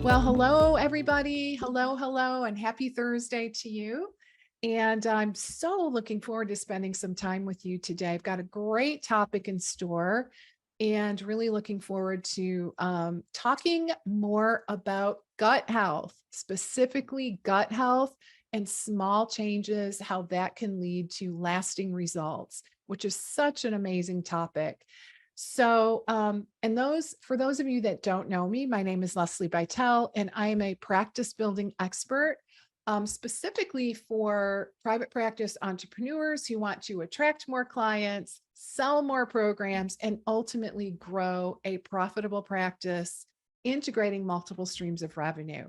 Well, hello, everybody. Hello, hello, and happy Thursday to you. And I'm so looking forward to spending some time with you today. I've got a great topic in store and really looking forward to talking more about gut health, specifically gut health and small changes, how that can lead to lasting results, which is such an amazing topic. And for those of you that don't know me, my name is Lesli Bitel, and I am a practice building expert, specifically for private practice entrepreneurs who want to attract more clients, sell more programs, and ultimately grow a profitable practice, integrating multiple streams of revenue.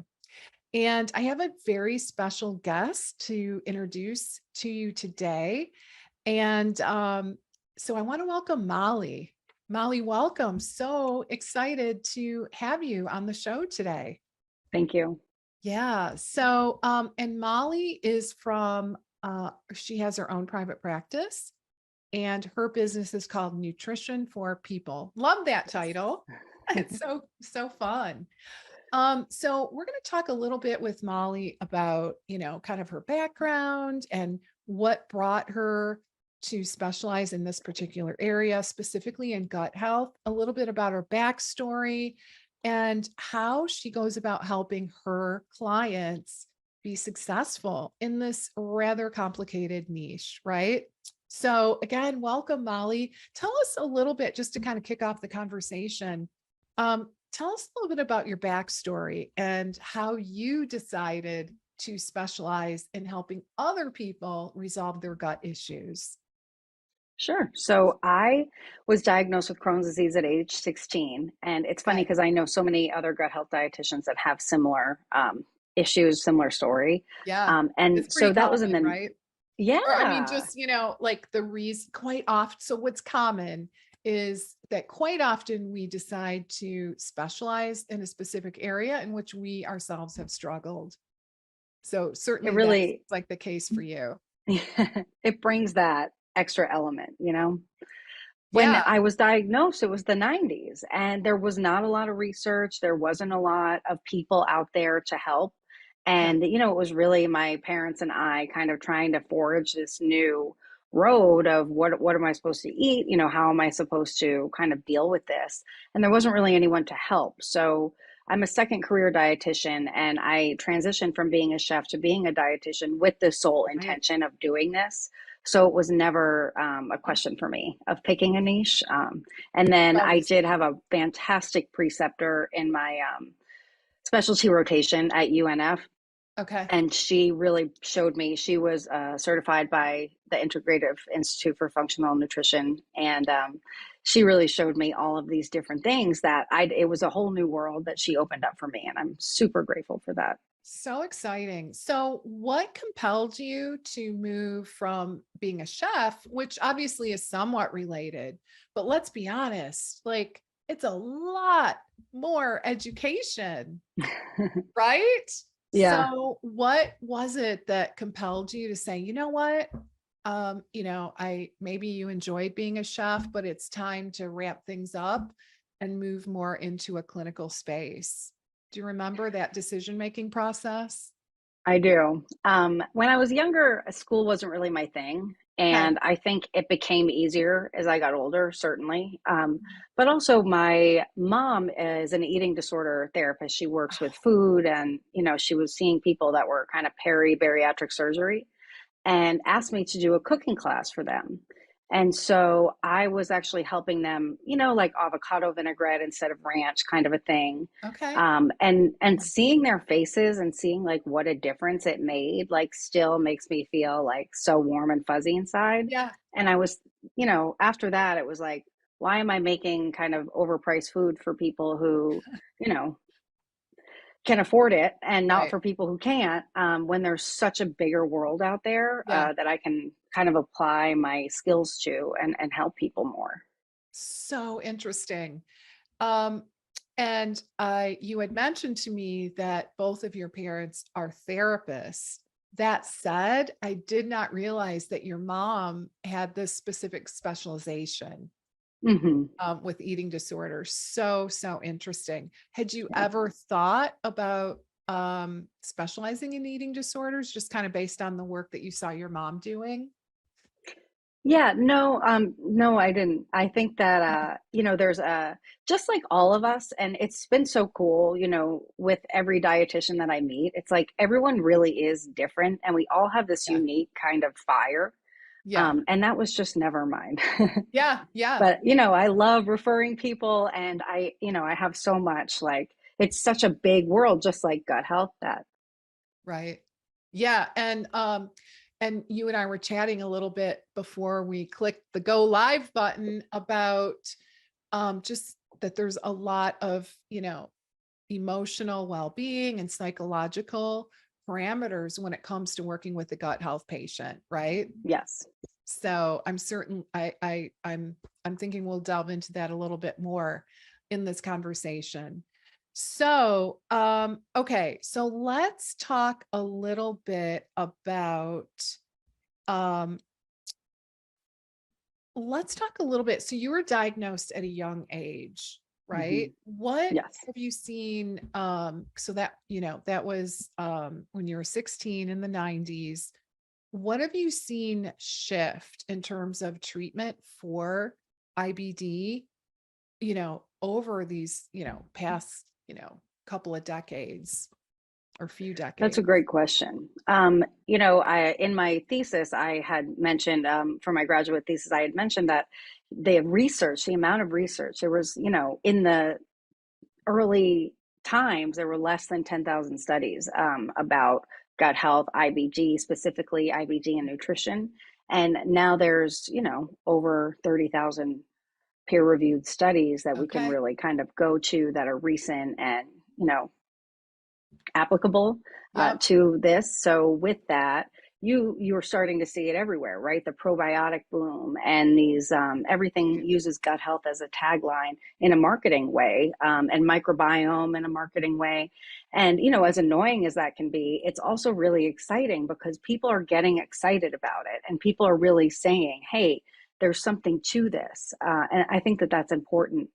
And I have a very special guest to introduce to you today. And so I want to welcome Molly. Molly, welcome. So excited to have you on the show today. Thank you. Yeah. And Molly is she has her own private practice and her business is called Nutrition for People. Love that title. It's so fun. So we're going to talk a little bit with Molly about, kind of her background and what brought her to specialize in this particular area, specifically in gut health, a little bit about her backstory and how she goes about helping her clients be successful in this rather complicated niche, right? So again, welcome, Molly. Tell us a little bit, just to kind of kick off the conversation. Tell us a little bit about your backstory and how you decided to specialize in helping other people resolve their gut issues. Sure. So I was diagnosed with Crohn's disease at age 16. And it's funny Okay. because I know so many other gut health dietitians that have similar issues, similar story. Yeah. It's And pretty so that was in common, the, right? Or I mean, yeah, just, like the reason quite often. So what's common is that quite often we decide to specialize in a specific area in which we ourselves have struggled. So it certainly that's really, like the case for you. it brings that extra element. When Yeah. I was diagnosed, it was the 90s, and there was not a lot of research. There wasn't a lot of people out there to help. Okay. And it was really my parents and I kind of trying to forge this new road of what am I supposed to eat? How am I supposed to kind of deal with this? And there wasn't really anyone to help. So I'm a second career dietitian, and I transitioned from being a chef to being a dietitian with the sole Right. intention of doing this. So it was never a question for me of picking a niche. And then I Always did been. have a fantastic preceptor in my specialty rotation at UNF. Okay. And she really showed me, she was certified by the Integrative Institute for Functional Nutrition. And she really showed me all of these different things it was a whole new world that she opened up for me. And I'm super grateful for that. So exciting. So, what compelled you to move from being a chef, which obviously is somewhat related, but let's be honest, like it's a lot more education, right? Yeah. So, what was it that compelled you to say, you know what? I maybe you enjoyed being a chef, but it's time to ramp things up and move more into a clinical space. Do you remember that decision-making process? I do. When I was younger, school wasn't really my thing. Okay. And I think it became easier as I got older, certainly. But also, my mom is an eating disorder therapist. She works with food, and she was seeing people that were kind of bariatric surgery and asked me to do a cooking class for them. And so I was actually helping them, like avocado vinaigrette instead of ranch, kind of a thing. Okay. And seeing their faces and seeing like what a difference it made, like still makes me feel like so warm and fuzzy inside. Yeah. And after that, it was like, why am I making kind of overpriced food for people who, you know, can afford it and not Right. for people who can't, when there's such a bigger world out there Yeah. that I can kind of apply my skills to and help people more. So interesting. Um, and you had mentioned to me that both of your parents are therapists. That said, I did not realize that your mom had this specific specialization. Hmm. with eating disorders. So, so interesting. Had you ever thought about specializing in eating disorders, just kind of based on the work that you saw your mom doing? Yeah, no, no, I didn't. I think that, there's just like all of us, and it's been so cool, with every dietitian that I meet, it's like everyone really is different, and we all have this Yeah. unique kind of fire. Yeah. And that was just never mine. Yeah. Yeah. But, I love referring people, and I have so much, like, it's such a big world, just like gut health that, Right. Yeah. And you and I were chatting a little bit before we clicked the go live button about just that there's a lot of, emotional well-being and psychological parameters when it comes to working with a gut health patient, right? yes. So I'm certain I'm thinking we'll delve into that a little bit more in this conversation. So, okay, so um let's talk a little bit. So you were diagnosed at a young age, Hmm. right? What Yes. have you seen? So that, that was when you were 16 in the 90s. What have you seen shift in terms of treatment for IBD, over these, past, couple of decades or few That's a decades? great question. In my thesis, I had mentioned, for my graduate thesis, I had mentioned that the amount of research, there was, in the early times, there were less than 10,000 studies about gut health, IBG, specifically IBG and nutrition. And now there's, over 30,000 peer reviewed studies that we can Okay. really kind of go to that are recent and, applicable Yep. to this. So with that, you're starting to see it everywhere, right? The probiotic boom and these everything uses gut health as a tagline in a marketing way, and microbiome in a marketing way. And as annoying as that can be, it's also really exciting because people are getting excited about it, and people are really saying, "Hey, there's something to this," and I think that that's important.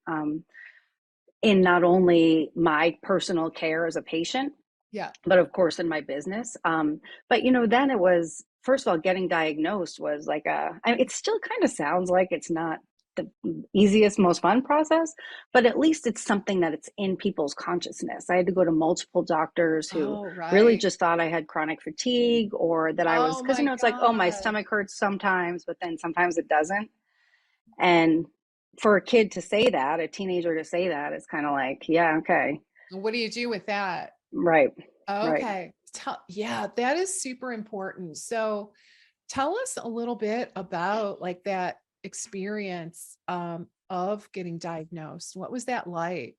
In not only my personal care as a patient, Yeah. but of course in my business. But then it was, first of all, getting diagnosed was like it still kind of sounds like it's not the easiest, most fun process, but at least it's something that it's in people's consciousness. I had to go to multiple doctors who Oh, really right. just thought I had chronic fatigue, or that I was, Oh because my it's like, oh, my God. stomach hurts sometimes, but then sometimes it doesn't. And for a kid to say that, a teenager to say that, it's kind of like, yeah, okay, What do you do with that? right, right. Okay. Yeah, that is super important. So tell us a little bit about like that experience of getting diagnosed. What was that like?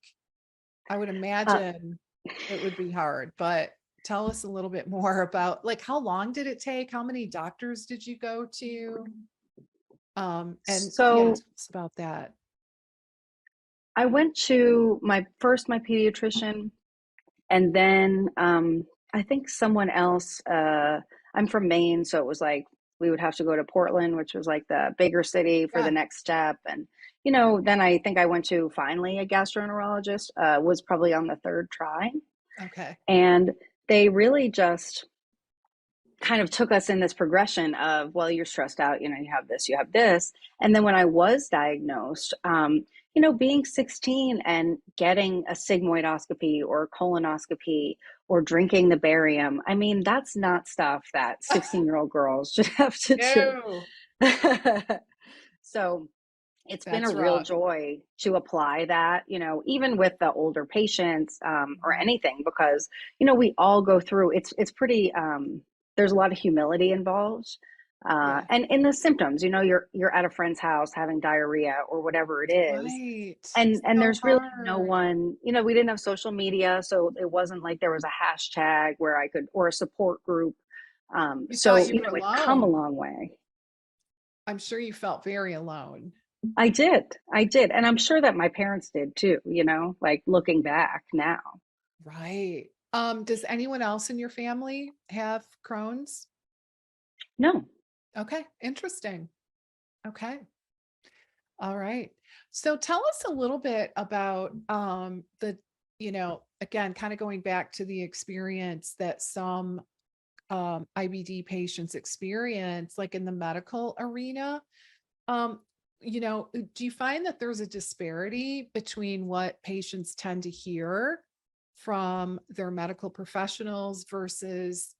I would Uh, imagine it would be hard, but tell us a little bit more about like how long did it take? How many doctors did you go to? And yeah, tell so us about that. I went to my pediatrician, and then I think someone else. I'm from Maine, so it was like we would have to go to Portland, which was like the bigger city for the Yeah. next step. And then I think I went to finally a gastroenterologist. Was probably on the third try, Okay. and they really just kind of took us in this progression of, well, you're stressed out, you have this, you have this. And then when I was diagnosed, being 16 and getting a sigmoidoscopy or a colonoscopy or drinking the barium, I mean, that's not stuff that 16-year-old girls should have to do. No, So it's been a that's real rough. joy to apply that, even with the older patients, or Mhm. anything, because, we all go through, it's pretty, there's a lot of humility involved. Yeah. And in the symptoms, you're at a friend's house having diarrhea or whatever it is. Right. And So there's really no hard. one, we didn't have social media. So it wasn't like there was a hashtag where I could, or a support group. You thought So, you were it's come a alone. long way. I'm sure you felt very alone. I did. I did. And I'm sure that my parents did too, like looking back now. Right. Does anyone else in your family have Crohn's? No. Okay, interesting. Okay. All right. So tell us a little bit about again, kind of going back to the experience that some IBD patients experience, like in the medical arena. Um, do you find that there's a disparity between what patients tend to hear from their medical professionals versus,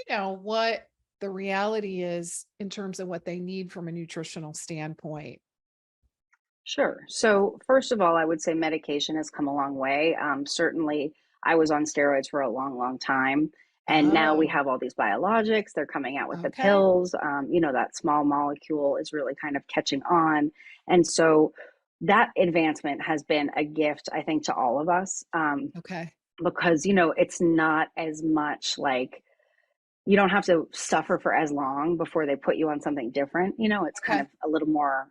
what the reality is in terms of what they need from a nutritional standpoint? Sure. So, first of all, I would say medication has come a long way. Certainly, I was on steroids for a long, long time. And now we Oh, have all these biologics. They're coming out with the okay. pills. That small molecule is really kind of catching on. And so that advancement has been a gift, I think, to all of us, Okay. because, it's not as much like you don't have to suffer for as long before they put you on something different. It's kind Okay. of a little more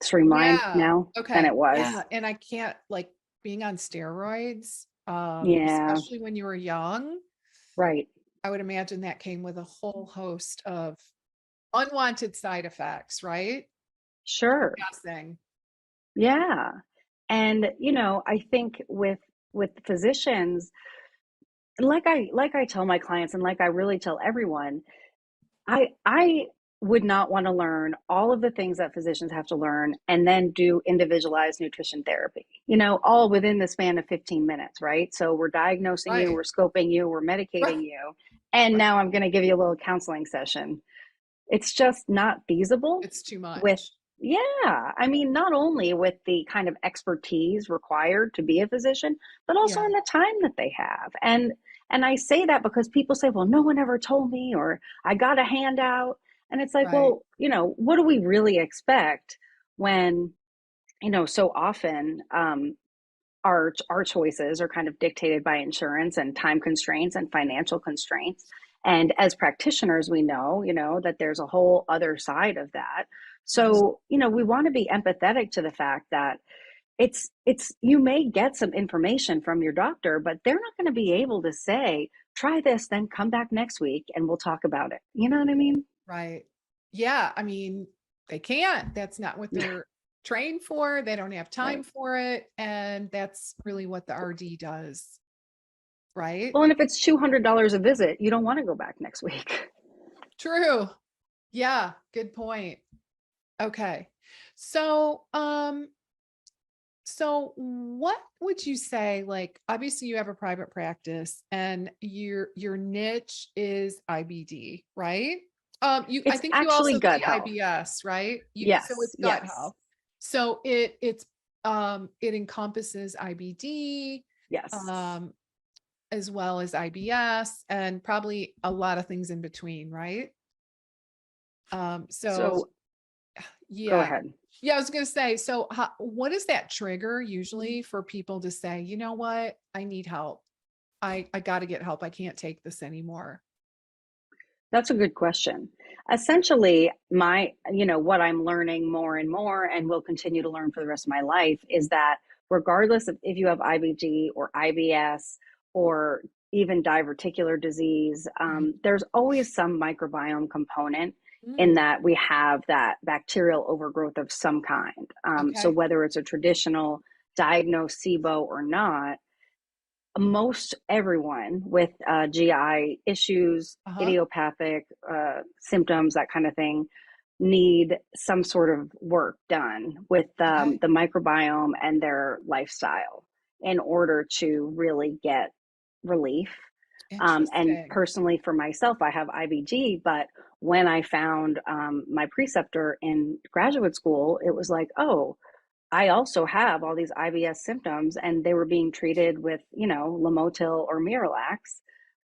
streamlined Yeah. now than Okay. it was. Yeah. And I can't like being on steroids, Yeah, especially when you were young. right. I would imagine that came with a whole host of unwanted side effects, right? I'm Sure. guessing. Yeah. And I think with physicians, like I tell my clients and like I really tell everyone, I would not want to learn all of the things that physicians have to learn and then do individualized nutrition therapy, all within the span of 15 minutes, right? So we're diagnosing you, Right. we're scoping you, we're Right. medicating you, and Right. now I'm going to give you a little counseling session. It's just not feasible It's too with, much. yeah, I mean, not only with the kind of expertise required to be a physician, but also Yeah. in the time that they have. And I say that because people say, well, no one ever told me, or I got a handout. And it's like, Right. well, what do we really expect when, so often our choices are kind of dictated by insurance and time constraints and financial constraints. And as practitioners, we know, that there's a whole other side of that. Yes. So, we want to be empathetic to the fact that it's you may get some information from your doctor, but they're not going to be able to say, try this, then come back next week and we'll talk about it. You know what I mean? Right. Yeah. I mean, they can't. That's not what they're trained for. They don't have time Right. for it. And that's really what the RD does. Right. Well, and if it's $200 a visit, you don't want to go back next week. True. Yeah. Good point. Okay. So, so what would you say, like, obviously you have a private practice and your niche is IBD, right? I It's think you actually also gut see health. IBS, right? So Yes, it's gut yes, health. So it encompasses IBD, yes. um, as well as IBS and probably a lot of things in between, right? So So go yeah. ahead. Yeah, I was gonna say, so what is that trigger usually for people to say, you know what? I need help. I gotta get help. I can't take this anymore. That's a good question. Essentially, what I'm learning more and more and will continue to learn for the rest of my life is that regardless of if you have IBD or IBS or even diverticular disease, Mhm. there's always some microbiome component in Mm, that we have that bacterial overgrowth of some kind. So okay. whether it's a traditional diagnosed SIBO or not, most everyone with GI issues, Uh-huh. idiopathic symptoms, that kind of thing, need some sort of work done with Okay. the microbiome and their lifestyle in order to really get relief. And Interesting. personally, for myself, I have IBG, but when I found my preceptor in graduate school, it was like, oh, I also have all these IBS symptoms, and they were being treated with, Lamotil or Miralax.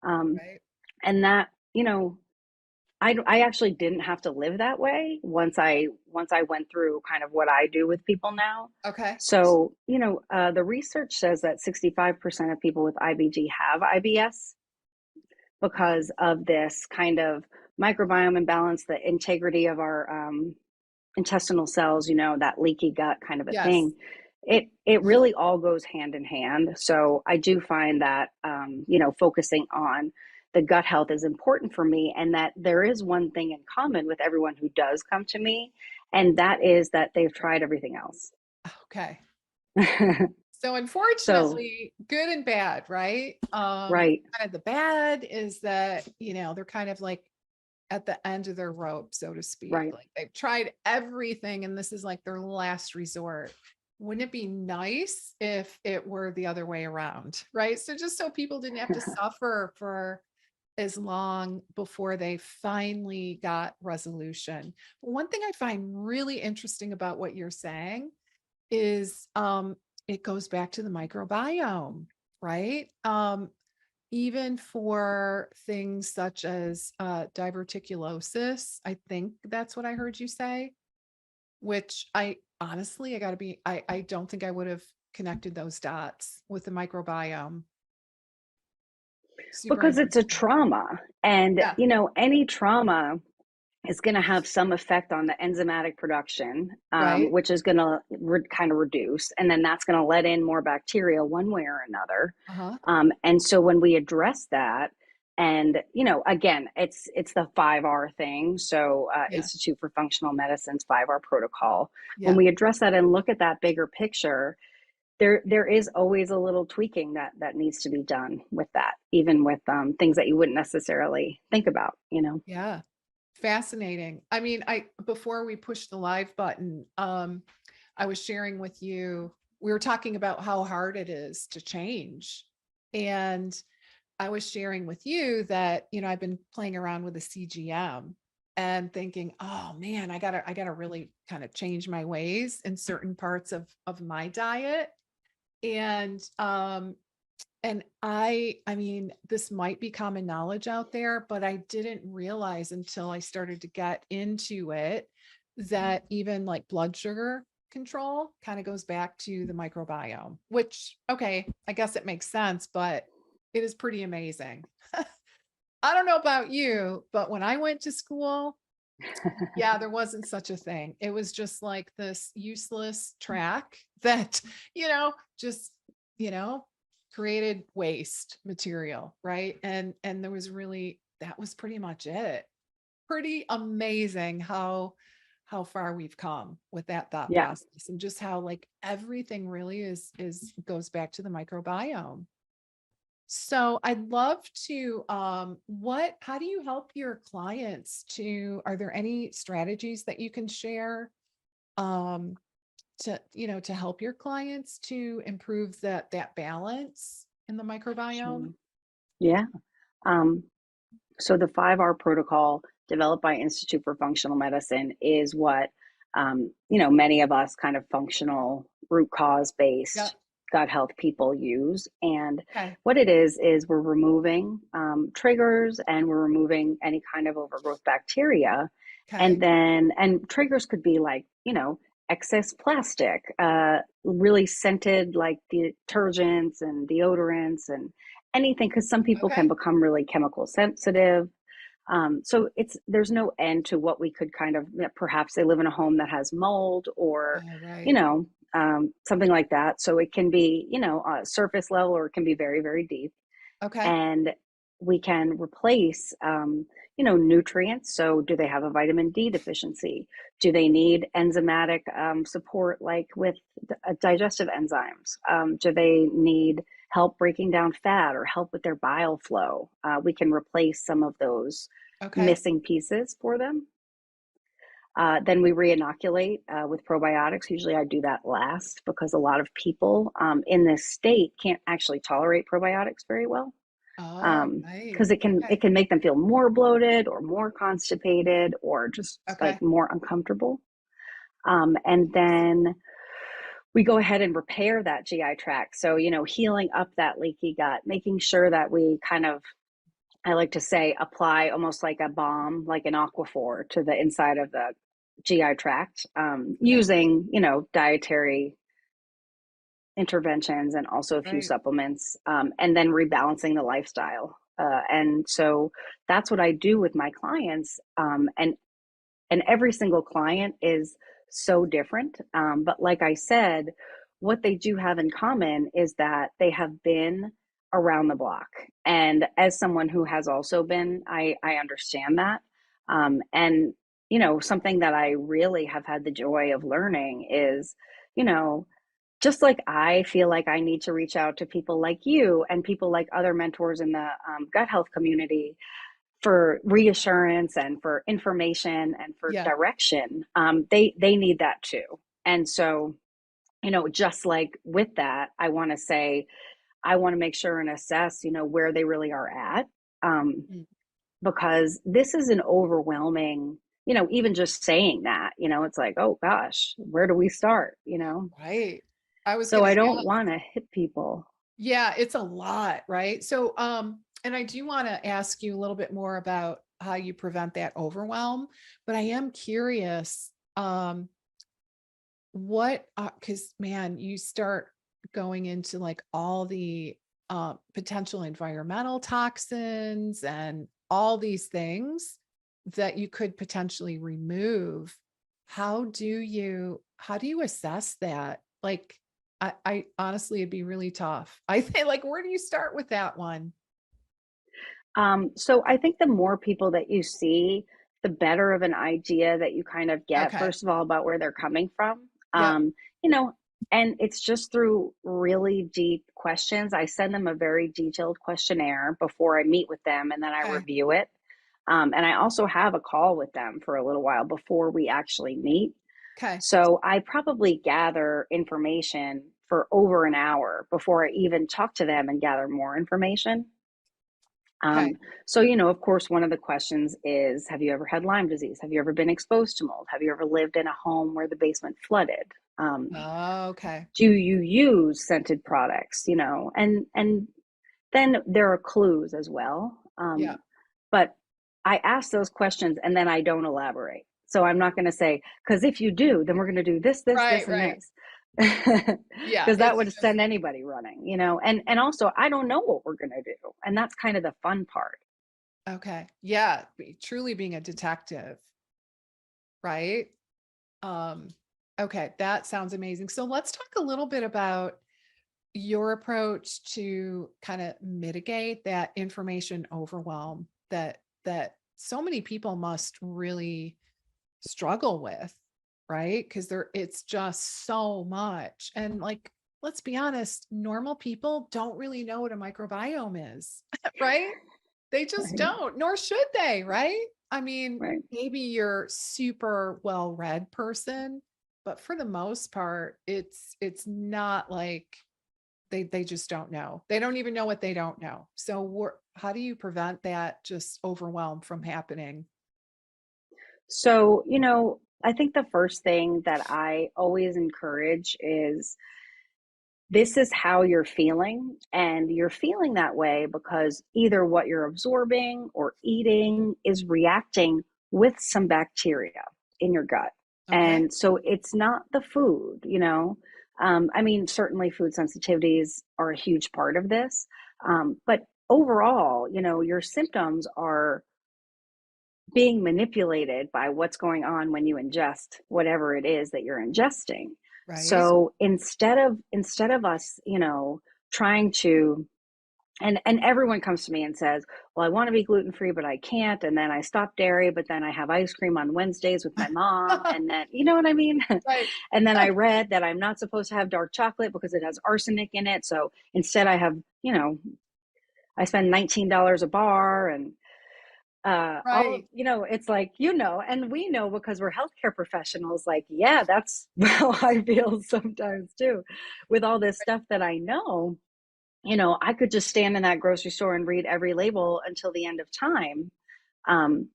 Um, Right. and that, I actually didn't have to live that way once I went through kind of what I do with people now. Okay. So, the research says that 65% of people with IBG have IBS because of this kind of microbiome imbalance, the integrity of our intestinal cells, that leaky gut kind of a Yes. thing. It really all goes hand in hand. So I do find that focusing on the gut health is important for me, and that there is one thing in common with everyone who does come to me, and that is that they've tried everything else. Okay. So So, unfortunately, good and bad, right? right, Kind of the bad is that, they're kind of like at the end of their rope, so to speak. right. Like they've tried everything and this is like their last resort. Wouldn't it be nice if it were the other way around, right? So just so people didn't have to suffer for as long before they finally got resolution. But one thing I find really interesting about what you're saying is it goes back to the microbiome, right? Even for things such as diverticulosis, I think that's what I heard you say, which I honestly, I gotta be, I don't think I would have connected those dots with the microbiome. Super Because it's a interesting. trauma. And, Yeah, any trauma is going to have some effect on the enzymatic production, right. which is going to kind of reduce. And then that's going to let in more bacteria one way or another. Uh-huh. And so when we address that, and again, it's the 5R thing. So Yeah, Institute for Functional Medicine's 5R protocol. When yeah, we address that and look at that bigger picture, there is always a little tweaking that needs to be done with that, even with things that you wouldn't necessarily think about. yeah. Fascinating. I mean, before we push the live button, I was sharing with you, we were talking about how hard it is to change. And I was sharing with you that, I've been playing around with a CGM and thinking, oh man, I gotta really kind of change my ways in certain parts of my diet. And I mean, this might be common knowledge out there, but I didn't realize until I started to get into it that even like blood sugar control kind of goes back to the microbiome, which, okay, I guess it makes sense, but it is pretty amazing. I don't know about you, but when I went to school, yeah, there wasn't such a thing. It was just like this useless track that, just, you know, created waste material, right? And there was really that was pretty much it. Pretty amazing how far we've come with that thought Yeah. process and just how like everything really is goes back to the microbiome. So I'd love to how do you help your clients are there any strategies that you can share um to help your clients to improve that balance in the microbiome? Sure. Yeah. Um, so the 5R protocol developed by Institute for Functional Medicine is what many of us kind of functional root cause Yeah. based gut health people use. And Okay. what it is we're removing triggers, and we're removing any kind of overgrowth bacteria. And Okay. then, and triggers could be like, excess plastic, really scented like detergents and deodorants and anything, because some people can Okay. become really chemical sensitive. So there's no end to what we could kind of, perhaps they live in a home that has mold, or Oh, you right. know something like that. So it can be surface level, or it can be very, very deep. Okay. And we can replace nutrients. So do they have a vitamin D deficiency? Do they need enzymatic support, like with digestive enzymes? Do they need help breaking down fat, or help with their bile flow? We can replace some of those Okay. missing pieces for them. Then we re-inoculate with probiotics. Usually I do that last, because a lot of people in this state can't actually tolerate probiotics very well, Oh, right. because it Okay. can make them feel more bloated or more constipated, or just like Okay. more uncomfortable. And then we go ahead and repair that GI tract. So, healing up that leaky gut, making sure that we kind of, I like to say, apply almost like a balm, like an aquaphor, to the inside of the GI tract, Okay. using, dietary interventions and also a few Right. supplements, and then rebalancing the lifestyle. And so that's what I do with my clients. And every single client is so different. But like I said, what they do have in common is that they have been around the block. And as someone who has also been, I understand that. And something that I really have had the joy of learning is, you know, just like I feel like I need to reach out to people like you and people like other mentors in the gut health community for reassurance and for information and for Yeah. direction. They need that too. And so, just like with that, I want to say I want to make sure and assess, where they really are at, um, Mm. because this is an overwhelming. Even just saying that, it's like, oh gosh, where do we start? Right. I was So gonna I don't ask. want to hit people. Yeah, it's a lot, right? So, and I do want to ask you a little bit more about how you prevent that overwhelm, but I am curious, what, because man, you start going into like all the potential environmental toxins and all these things that you could potentially remove. How do you assess that? Like, I honestly, it'd be really tough. I think, like, where do you start with that one? So I think the more people that you see, the better of an idea that you kind of get, Okay. first of all, about where they're coming from. Yep. You know, and it's just through really deep questions. I send them a very detailed questionnaire before I meet with them, and then I Okay. review it. And I also have a call with them for a little while before we actually meet. Okay. So I probably gather information for over an hour before I even talk to them and gather more information. Okay. So, of course, one of the questions is, have you ever had Lyme disease? Have you ever been exposed to mold? Have you ever lived in a home where the basement flooded? Okay. Do you use scented products? And then there are clues as well. Yeah. But I ask those questions and then I don't elaborate. So I'm not going to say, because if you do, then we're going to do this, this, Right. this, and Right. this. Yeah. Because that It's would just send anybody running. And also I don't know what we're gonna do. And that's kind of the fun part. okay. Yeah. Truly being a detective, right? Um, okay, that sounds amazing. So let's talk a little bit about your approach to kind of mitigate that information overwhelm that so many people must really struggle with, right? Because it's just so much. And like, let's be honest, normal people don't really know what a microbiome is, right? They just Right. don't, nor should they, right? I mean, Right. maybe you're super well-read person, but for the most part, it's not like they just don't know. They don't even know what they don't know. So how do you prevent that just overwhelm from happening? So, I think the first thing that I always encourage is this is how you're feeling. And you're feeling that way because either what you're absorbing or eating is reacting with some bacteria in your gut. Okay. And so it's not the food. I mean, certainly food sensitivities are a huge part of this. But overall, your symptoms are being manipulated by what's going on when you ingest whatever it is that you're ingesting. Right. So instead of us, trying to and everyone comes to me and says, well, I want to be gluten free but I can't, and then I stop dairy but then I have ice cream on Wednesdays with my mom, and then you know what I mean. Right. And then I read that I'm not supposed to have dark chocolate because it has arsenic in it, so instead I have, I spend $19 a bar, and all of, Right. it's like, and we know because we're healthcare professionals, like, yeah, that's how I feel sometimes too, with all this stuff that I know. I could just stand in that grocery store and read every label until the end of time. um,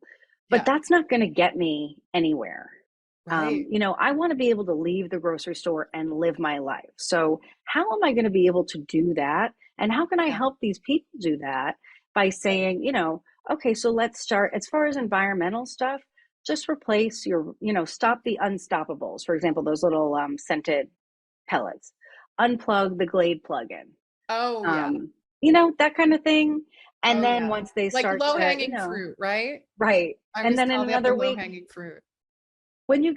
but Yeah. that's not going to get me anywhere. Right. I want to be able to leave the grocery store and live my life. So how am I going to be able to do that, and how can I Yeah. help these people do that by saying, okay, so let's start as far as environmental stuff. Just replace stop the unstoppables, for example, those little scented pellets. Unplug the Glade plug-in, Oh yeah. um, that kind of thing. And Oh then yeah. once they Like start low to, hanging fruit, right? right. I And always then in call that the another low week, hanging fruit. when you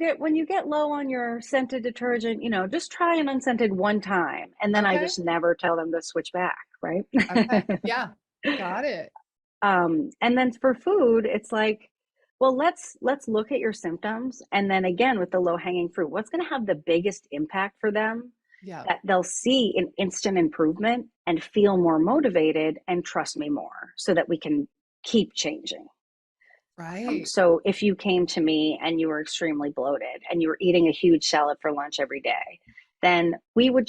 get low on your scented detergent, just try an unscented one time. And then I Okay. just never tell them to switch back, right? Okay. Yeah. Got it. And then for food, it's like, well, let's look at your symptoms, and then again with the low hanging fruit, what's going to have the biggest impact for them? Yeah. that they'll see an instant improvement and feel more motivated and trust me more so that we can keep changing. Right. So if you came to me and you were extremely bloated and you were eating a huge salad for lunch every day, then we would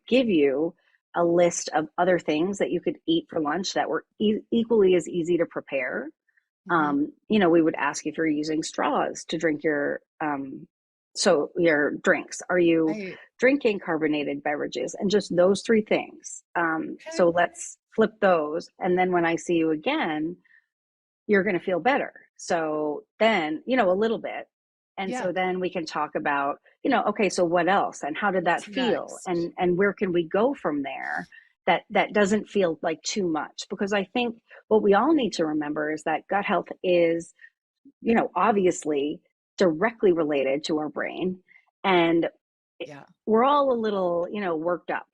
give you a list of other things that you could eat for lunch that were equally as easy to prepare. Hmm. We would ask if you're using straws to drink your drinks. Are you Right. drinking carbonated beverages? And just those three things. Okay. So let's flip those. And then when I see you again, you're going to feel better. So then, a little bit. And Yeah. so then we can talk about, okay, so what else? And how did that What's feel? next? And where can we go from there that doesn't feel like too much? Because I think what we all need to remember is that gut health is, obviously directly related to our brain. And Yeah. we're all a little, worked up,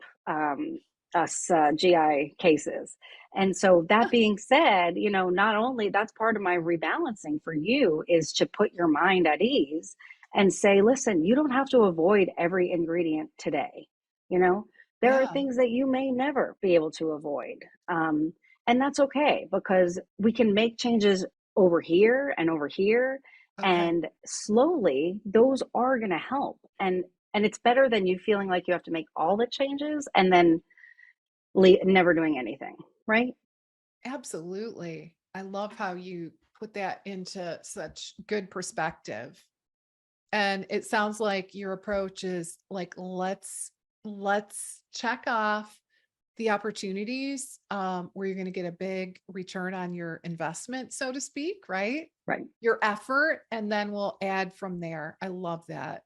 us GI cases. And so that being said, not only that's part of my rebalancing for you is to put your mind at ease and say, listen, you don't have to avoid every ingredient today. You know, there are Yeah. things that you may never be able to avoid. And that's okay because we can make changes over here and over here. Okay. And slowly those are going to help. And it's better than you feeling like you have to make all the changes and then never doing anything, right? Absolutely. I love how you put that into such good perspective. And it sounds like your approach is like, let's check off the opportunities where you're going to get a big return on your investment, so to speak, right? Right. Your effort, and then we'll add from there. I love that.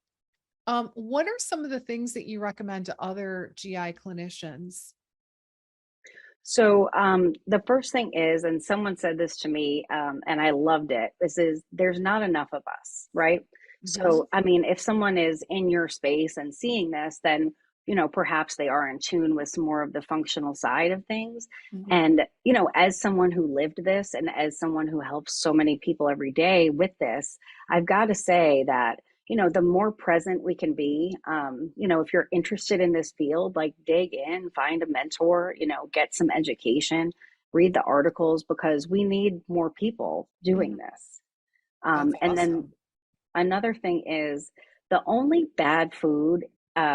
What are some of the things that you recommend to other GI clinicians? So the first thing is, and someone said this to me, and I loved it. This is there's not enough of us, right? Mhm. So I mean, if someone is in your space and seeing this, then perhaps they are in tune with some more of the functional side of things. Mhm. And as someone who lived this, and as someone who helps so many people every day with this, I've got to say that the more present we can be, if you're interested in this field, like dig in, find a mentor, get some education, read the articles because we need more people doing Mhm. this. That's And then awesome. another thing is the only bad food,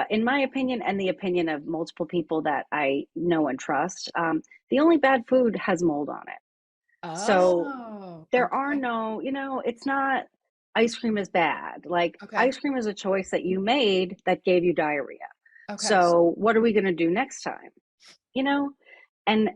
in my opinion, and the opinion of multiple people that I know and trust, the only bad food has mold on it. So Oh, there are okay. no, it's not ice cream is bad. Like Okay. ice cream is a choice that you made that gave you diarrhea. Okay. So what are we going to do next time? You know, and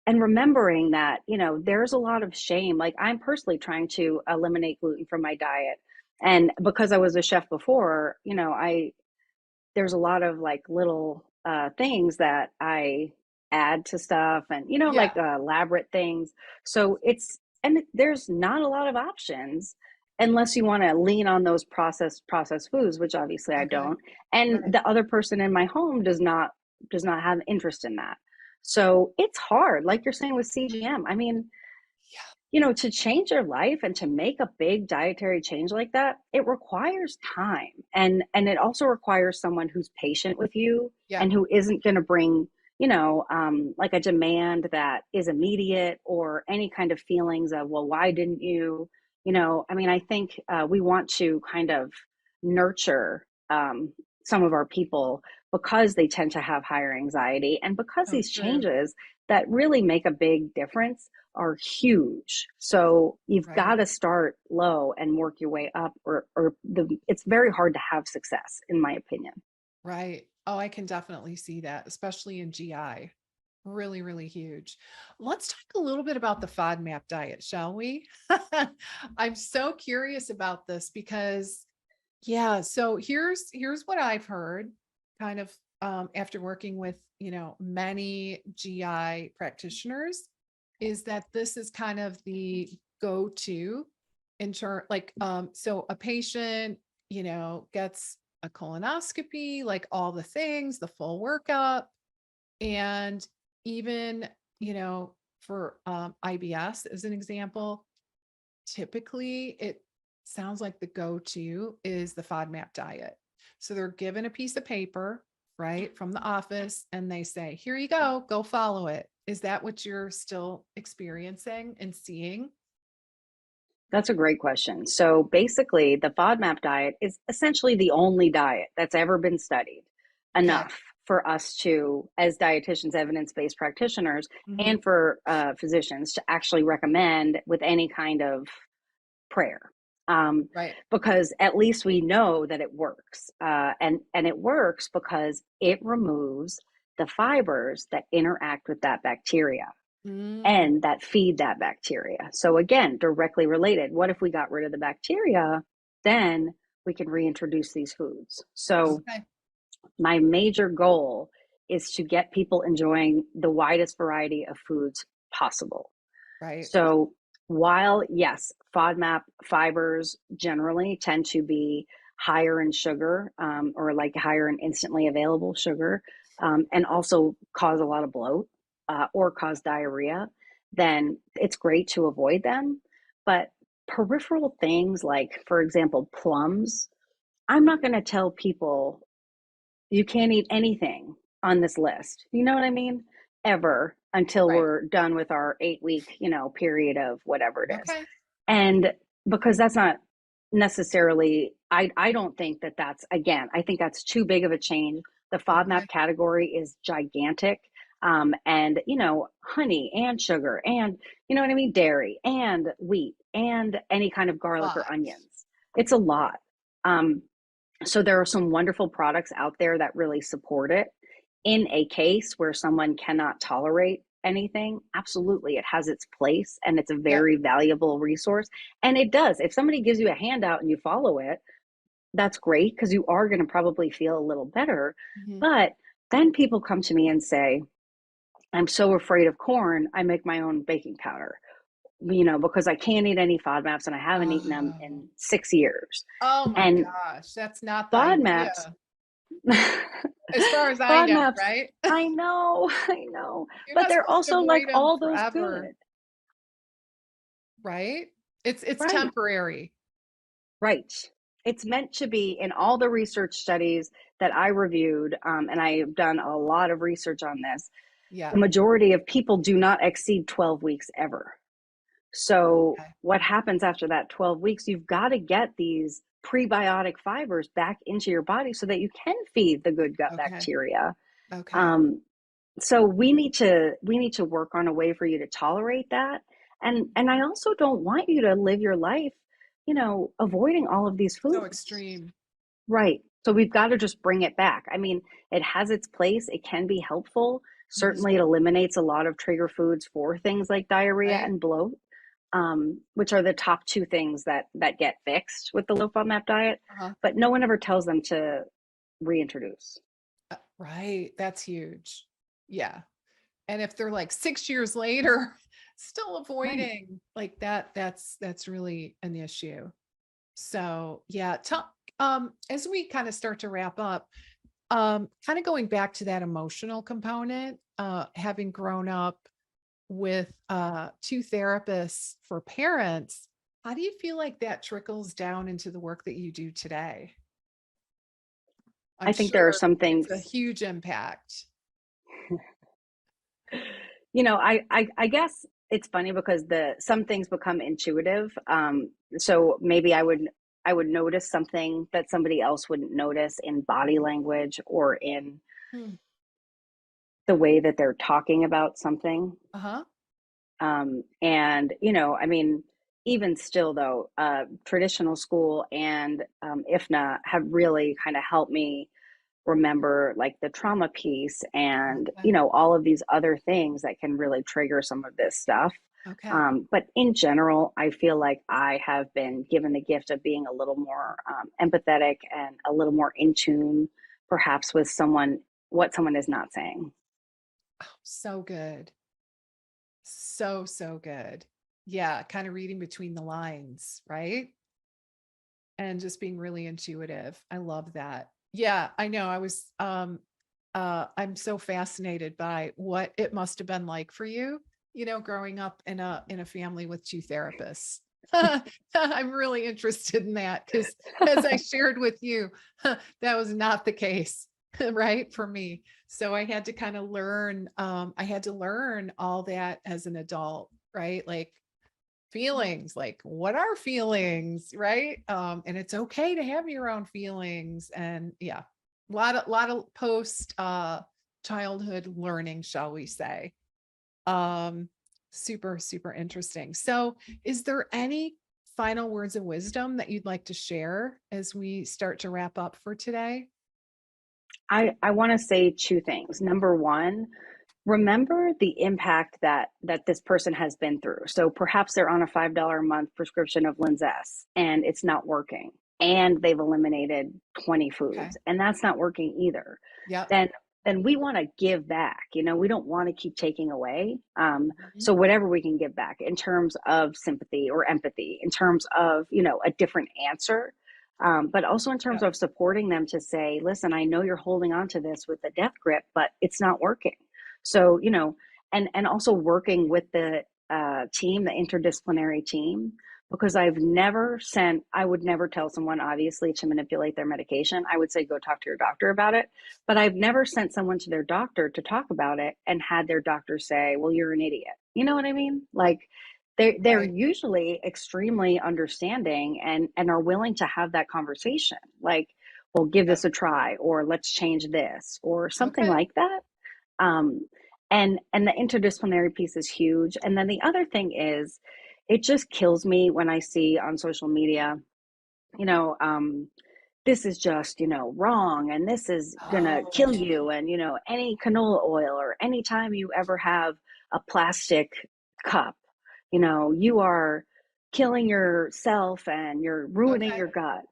and remembering that, there's a lot of shame. Like I'm personally trying to eliminate gluten from my diet. And because I was a chef before, there's a lot of like little things that I add to stuff and Yeah. like elaborate things. So there's not a lot of options unless you want to lean on those processed foods, which obviously I Okay. don't. And Right. the other person in my home does not have interest in that. So it's hard, like you're saying with CGM. I mean, Yeah. to change your life and to make a big dietary change like that, it requires time. And it also requires someone who's patient with you Yeah. and who isn't going to bring, like a demand that is immediate or any kind of feelings of, well, why didn't you? I mean, I think we want to kind of nurture some of our people because they tend to have higher anxiety and because Oh, these true. changes that really make a big difference are huge. So you've got Right. to start low and work your way up, it's very hard to have success, in my opinion. Right. Oh, I can definitely see that, especially in GI. Really, really huge. Let's talk a little bit about the FODMAP diet, shall we? I'm so curious about this because, yeah, so here's what I've heard kind of after working with, many GI practitioners is that this is kind of the go-to in turn like so a patient, gets a colonoscopy, like all the things, the full workup, and even, for IBS as an example, typically it sounds like the go-to is the FODMAP diet. So they're given a piece of paper right, from the office, and they say, here you go follow it. Is that what you're still experiencing and seeing? That's a great question. So basically, the FODMAP diet is essentially the only diet that's ever been studied Okay. enough for us to, as dietitians, evidence-based practitioners, Hmm. and for physicians to actually recommend with any kind of prayer. Um, Right. because at least we know that it works. And it works because it removes the fibers that interact with that bacteria Mm, and that feed that bacteria. So again, directly related. What if we got rid of the bacteria? Then we can reintroduce these foods. So okay. my major goal is to get people enjoying the widest variety of foods possible. Right. So while yes, FODMAP fibers generally tend to be higher in sugar, or like higher in instantly available sugar, and also cause a lot of bloat, or cause diarrhea, then it's great to avoid them. But peripheral things like, for example, plums, I'm not going to tell people you can't eat anything on this list. You know what I mean? Ever, until Right. we're done with our 8 week, period of whatever it is. Okay. And because that's not necessarily, I don't think that that's, again, I think that's too big of a change. The FODMAP Okay. category is gigantic. And, honey and sugar and, you know what I mean? Dairy and wheat and any kind of garlic or Lot. onions. It's a lot. Um, so there are some wonderful products out there that really support it. In a case where someone cannot tolerate anything, absolutely, it has its place and it's a Yep. very valuable resource. And it does. If somebody gives you a handout and you follow it, that's great because you are going to probably feel a little better. Mhm. But then people come to me and say, I'm so afraid of corn, I make my own baking powder, because I can't eat any FODMAPs and I haven't eaten them Oh. in 6 years. Oh my And gosh, that's not the FODMAPs idea, as far as I know, FODMAPs, right? I know, I know, You're but not they're supposed to also like avoid them all those forever, good, right? It's right? temporary. Right. It's meant to be in all the research studies that I reviewed, and I've done a lot of research on this. Yeah. The majority of people do not exceed 12 weeks ever. So, Okay. what happens after that 12 weeks? You've got to get these prebiotic fibers back into your body so that you can feed the good gut Okay. bacteria. Okay. Um, so we need to work on a way for you to tolerate that, and I also don't want you to live your life avoiding all of these So foods. extreme. Right, so we've got to just bring it back. I mean, it has its place, it can be helpful. Mhm. Certainly it eliminates a lot of trigger foods for things like diarrhea Right? and bloat, which are the top two things that get fixed with the low FODMAP diet, Uh-huh. but no one ever tells them to reintroduce. Right. That's huge. Yeah. And if they're like 6 years later still Right. avoiding like that, that's really an issue. So, yeah, tell as we kind of start to wrap up, kind of going back to that emotional component, having grown up with two therapists for parents, how do you feel like that trickles down into the work that you do today? I'm I think there are sure some it's a things. huge impact. I guess it's funny because the some things become intuitive. So maybe I would notice something that somebody else wouldn't notice in body language or in Hmm. the way that they're talking about something. Uh-huh. And I mean, even still though, traditional school and IFNA have really kind of helped me remember like the trauma piece and Okay. all of these other things that can really trigger some of this stuff. Okay. But in general, I feel like I have been given the gift of being a little more empathetic and a little more in tune perhaps with what someone is not saying. So good. So good. Yeah, kind of reading between the lines, right? And just being really intuitive. I love that. Yeah, I know. I'm so fascinated by what it must have been like for you, growing up in a family with two therapists. I'm really interested in that because as I shared with you, that was not the case. right? For me. So I had to kind of learn, I had to learn all that as an adult, right? Like feelings, like what are feelings, right? And it's okay to have your own feelings. And yeah, a lot of post childhood learning, shall we say. Um, super, super interesting. So is there any final words of wisdom that you'd like to share as we start to wrap up for today? I want to say two things. Number one, remember the impact that this person has been through. So perhaps they're on a $5 a month prescription of Linzess and it's not working, and they've eliminated 20 Okay. foods and that's not working either. Yep. Then we want to give back. We don't want to keep taking away. Mhm. So whatever we can give back in terms of sympathy or empathy, in terms of a different answer, but also in terms Yep. of supporting them to say, listen, I know you're holding on to this with a death grip, but it's not working. So, and also working with the team, the interdisciplinary team, because I would never tell someone, obviously, to manipulate their medication. I would say, go talk to your doctor about it. But I've never sent someone to their doctor to talk about it and had their doctor say, well, you're an idiot. You know what I mean? Like, they're Right. usually extremely understanding and are willing to have that conversation. Like, well, give Yep. this a try, or let's change this, or something Okay. like that. um, and the interdisciplinary piece is huge. And then the other thing is, it just kills me when I see on social media, you know um, this is just wrong, and this is gonna kill Oh, you, and any canola oil, or anytime you ever have a plastic cup, you are killing yourself and you're ruining okay. your gut.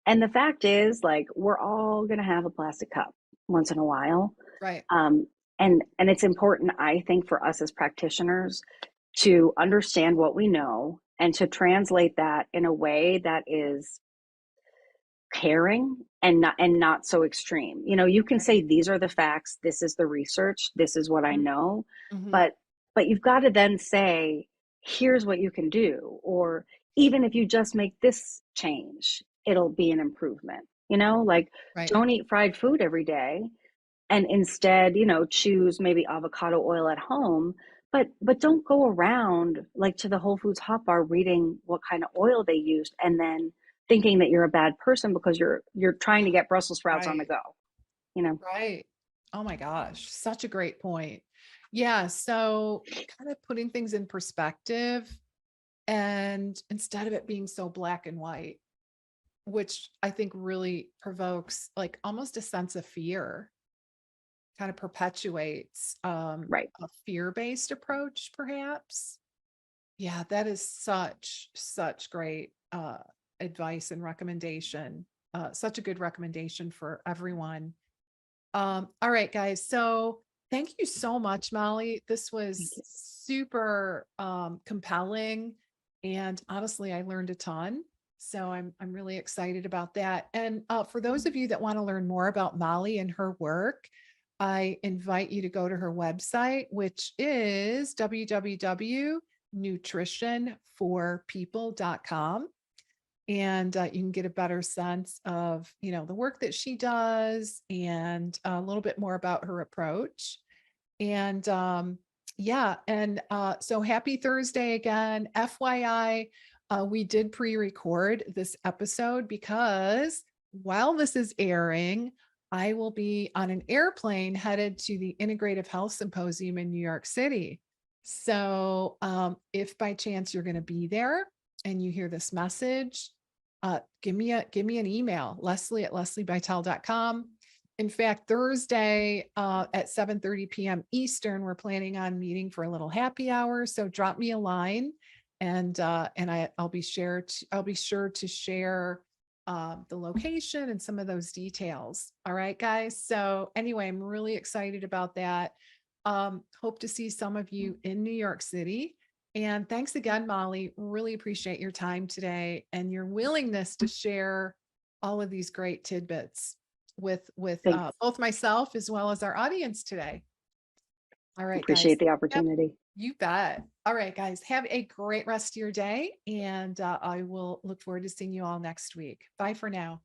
And the fact is, like, we're all gonna have a plastic cup once in a while. Right. um, and it's important, I think, for us as practitioners to understand what we know and to translate that in a way that is caring and not so extreme. You can say, Right. these are the facts, this is the research, this is what I know, Mm-hmm. but you've got to then say, here's what you can do, or even if you just make this change, it'll be an improvement. Like, Right. don't eat fried food every day, and instead, choose maybe avocado oil at home. But don't go around, like, to the Whole Foods hot bar reading what kind of oil they used, and then thinking that you're a bad person because you're trying to get Brussels sprouts on the Right. go. you know Right. Oh my gosh, such a great point. Yeah, so kind of putting things in perspective, and instead of it being so black and white, which I think really provokes like almost a sense of fear, kind of perpetuates right. a fear-based approach perhaps. Yeah, that is such great advice and recommendation. Such a good recommendation for everyone. All right, guys. So thank you so much, Molly. This Thank was you. super compelling. And honestly, I learned a ton. So I'm really excited about that. And for those of you that want to learn more about Molly and her work, I invite you to go to her website, which is www.nutritionforpeople.com, and you can get a better sense of the work that she does and a little bit more about her approach. And yeah, and so happy Thursday again. FYI, we did pre-record this episode because while this is airing, I will be on an airplane headed to the Integrative Health Symposium in New York City. So if by chance you're going to be there and you hear this message, give me an email, Lesli@lesliebitel.com. In fact, Thursday at 7:30 p.m. Eastern, we're planning on meeting for a little happy hour. So drop me a line, and I'll be I'll be sure to share the location and some of those details. All right, guys. So anyway, I'm really excited about that. Hope to see some of you in New York City. And thanks again, Molly. Really appreciate your time today and your willingness to share all of these great tidbits with Thanks. both myself as well as our audience today. All right, guys. Appreciate the Yep, opportunity. you bet. All right, guys. Have a great rest of your day, and I will look forward to seeing you all next week. Bye for now.